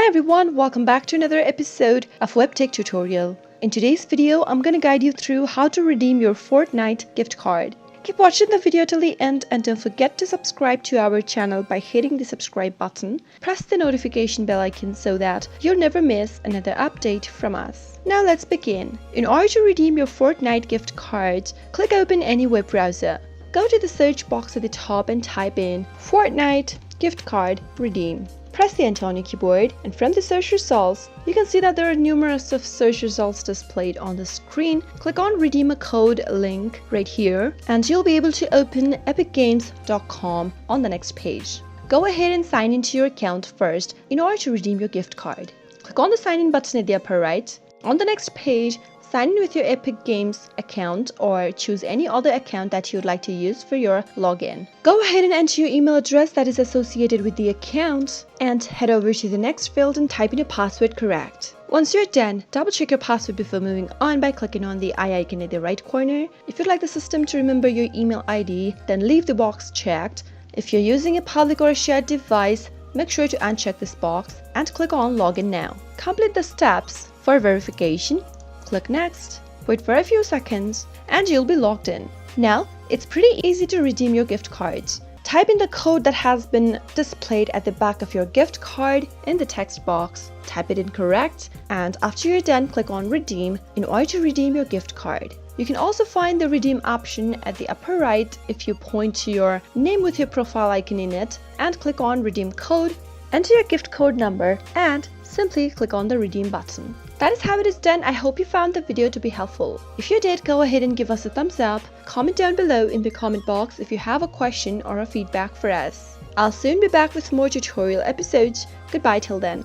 everyone, welcome back to another episode of Webtech Tutorial. In today's video, I'm gonna guide you through how to redeem your Fortnite gift card. Keep watching the video till the end and don't forget to subscribe to our channel by hitting the subscribe button. Press the notification bell icon so that you'll never miss another update from us. Now let's begin. In order to redeem your Fortnite gift card, click open any web browser. Go to the search box at the top and type in Fortnite gift card redeem. Press the enter on your keyboard, and from the search results, you can see that there are numerous of search results displayed on the screen. Click on redeem a code link right here, and you'll be able to open epicgames.com on the next page. Go ahead and sign into your account first in order to redeem your gift card. Click on the sign in button at the upper right. On the next page, sign in with your Epic Games account or choose any other account that you'd like to use for your login. Go ahead and enter your email address that is associated with the account and head over to the next field and type in your password correct. Once you're done, double check your password before moving on by clicking on the eye icon at the right corner. If you'd like the system to remember your email ID, then leave the box checked. If you're using a public or a shared device, make sure to uncheck this box and click on Login Now. Complete the steps for verification. Click Next, wait for a few seconds, and you'll be logged in. Now, it's pretty easy to redeem your gift cards. Type in the code that has been displayed at the back of your gift card in the text box. Type it in correct, and after you're done, click on Redeem in order to redeem your gift card. You can also find the redeem option at the upper right if you point to your name with your profile icon in it and click on Redeem Code, enter your gift code number, and simply click on the redeem button. That is how it is done. I hope you found the video to be helpful. If you did, go ahead and give us a thumbs up. Comment down below in the comment box if you have a question or a feedback for us. I'll soon be back with more tutorial episodes. Goodbye till then.